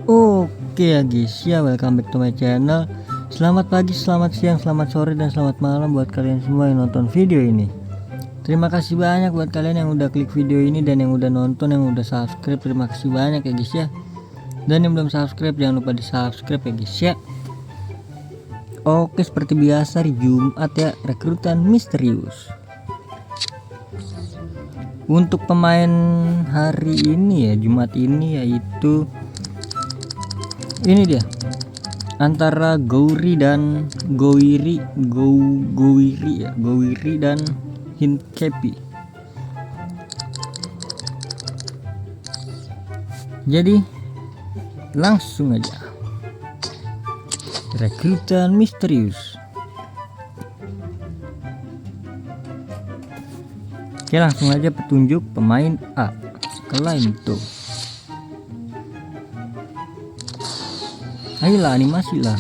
Oke ya guys ya, welcome back to my channel. Selamat pagi, selamat siang, selamat sore, dan selamat malam buat kalian semua yang nonton video ini. Terima kasih banyak buat kalian yang udah klik video ini dan yang udah nonton, yang udah subscribe. Terima kasih banyak ya guys ya. Dan yang belum subscribe jangan lupa di subscribe ya guys ya. Oke, seperti biasa di Jumat ya, rekrutan misterius. Untuk pemain hari ini ya, Jumat ini yaitu ini dia, antara Gowri dan Gowiri dan Hinkepi. Jadi langsung aja, rekrutan misterius. Oke, langsung aja petunjuk pemain A. Klaim tuh. Ayolah, animasi lah.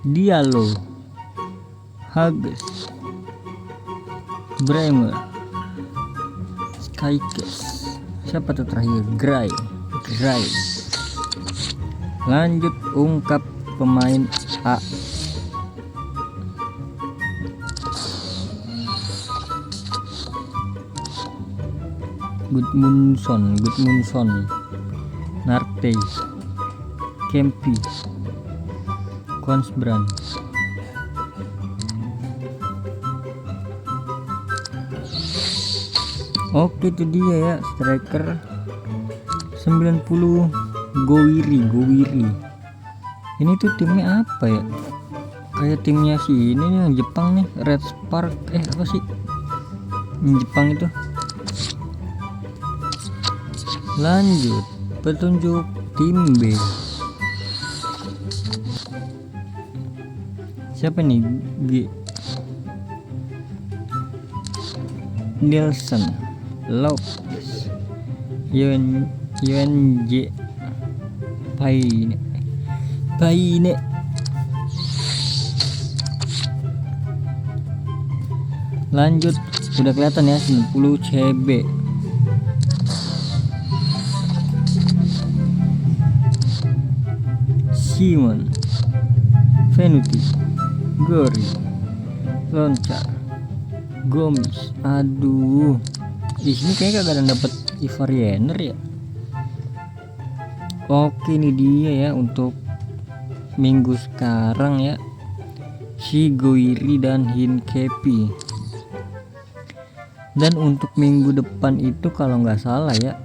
Dialog, Hages, Bremer, Skykes. Siapa tuh terakhir? Gray. Lanjut ungkap pemain A. Gudmundsson, Narte, Kempi, Konsbrand. Oke, itu dia ya, striker 90 Gowiri. Ini tuh timnya apa ya? Kayak timnya si ini nih, yang Jepang nih, Red Spark. Apa sih yang Jepang itu? Lanjut petunjuk tim B. Siapa nih? Nielsen, Lopez, UNJ, Paine. Lanjut, udah kelihatan ya, 90 CB. Simon, Venuti, Gori, Loncar, Gomis. Aduh, di sini kayaknya kagak ada dapet Ivariener ya. Oke, ini dia ya untuk minggu sekarang ya, si Gowiri dan Hinkepi. Dan untuk minggu depan itu kalau nggak salah ya,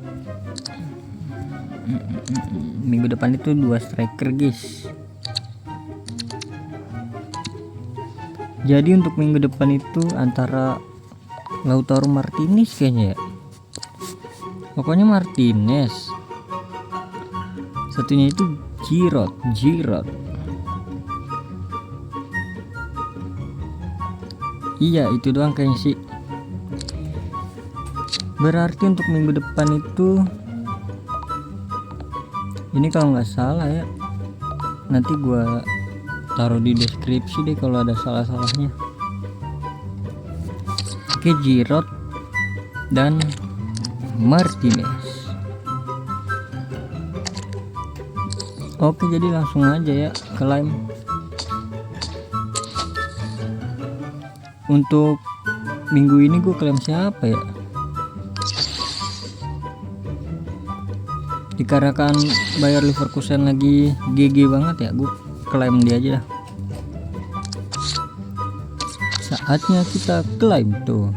minggu depan itu 2 striker guys. Jadi untuk minggu depan itu antara Lautaro Martinez kayaknya ya, pokoknya Martinez. Satunya itu Giroud. Iya, itu doang kayaknya sih. Berarti untuk minggu depan itu, ini kalau nggak salah ya, nanti gua taruh di deskripsi deh kalau ada salah-salahnya. Oke, Giroud dan Martinez. Oke, jadi langsung aja ya klaim. Untuk minggu ini gue klaim siapa ya? Dikarenakan Bayer Leverkusen lagi GG banget ya, gue klaim dia aja dah. Saatnya kita klaim tuh.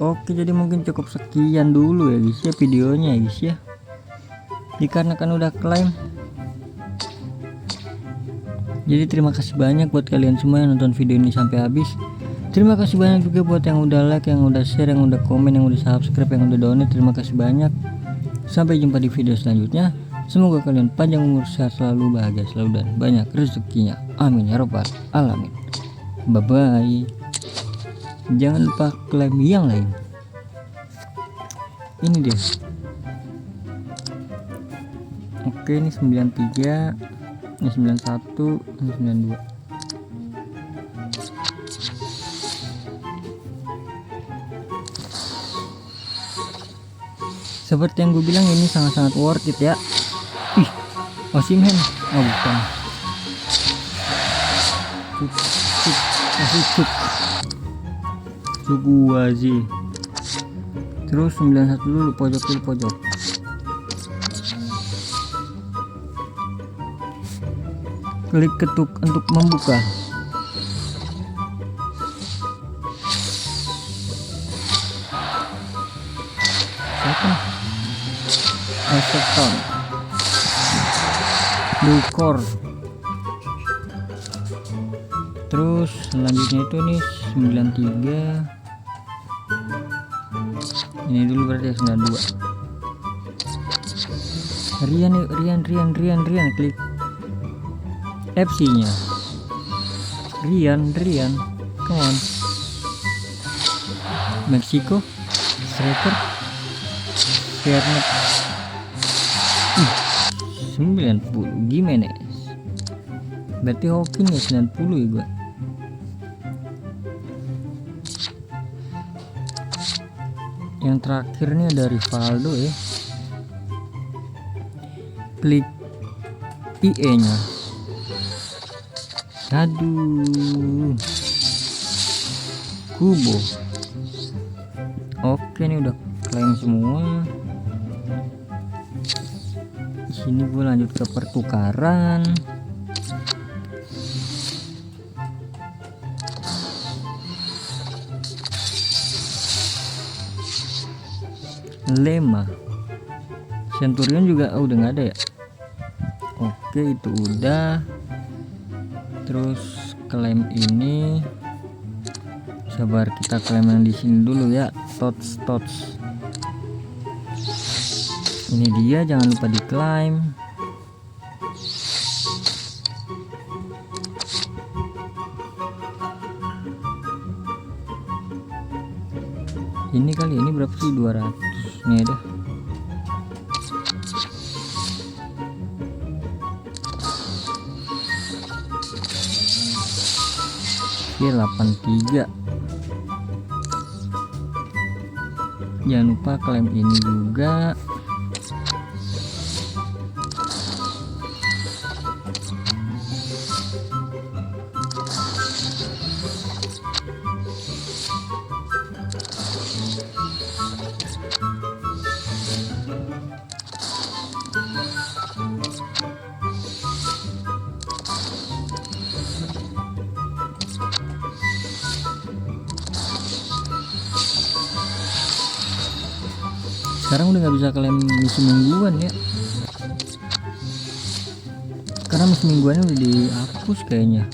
Oke, jadi mungkin cukup sekian dulu ya guys ya videonya ya guys ya, dikarenakan udah klaim. Jadi terima kasih banyak buat kalian semua yang nonton video ini sampai habis. Terima kasih banyak juga buat yang udah like, yang udah share, yang udah komen, yang udah subscribe, yang udah donate. Terima kasih banyak. Sampai jumpa di video selanjutnya. Semoga kalian panjang umur, sehat selalu, bahagia selalu, dan banyak rezekinya. Amin ya robbal alamin. Bye bye. Jangan lupa klaim yang lain. ini dia. Oke, ini 93, ini 91, ini 92. Seperti yang gue bilang, ini sangat-sangat worth it ya. Ih, Osimhen. Oh bukan. Suguwazi. Terus 91 dulu, pojok. Klik ketuk untuk membuka. Everton, Dukor. Terus selanjutnya itu nih 93. Ini dulu berarti 92. Rian, klik FC nya. Rian, come on. Meksiko, striker, Fernand. 90 Gimenez. Berarti hoki nih 90 ya gua. Yang terakhir nih ada Rivaldo ya. Klik IE nya. Aduh, Kubo. Oke, ini udah klaim semua. Di sini gue lanjut ke pertukaran. Lema, Centurion juga udah nggak ada ya. Oke, itu udah. Terus klaim ini, sabar, kita klaim yang di sini dulu ya. Tots. Ini dia, jangan lupa diklaim. Ini kali ini berapa sih? 200. Ini ada. Oke, 83. Jangan lupa klaim ini juga. Sekarang udah nggak bisa klaim misi mingguan ya, karena misi mingguannya udah dihapus kayaknya.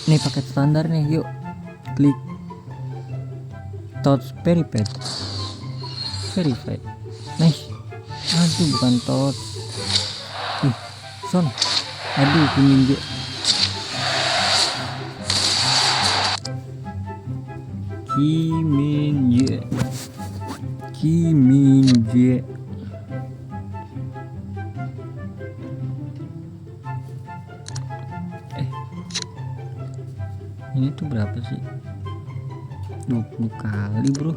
Nih paket standar nih, yuk klik Tots Verified. Nice. Aduh, bukan Tots. Son. Aduh, kuning juga. Kiminje. Ini tuh berapa sih? 20 kali bro.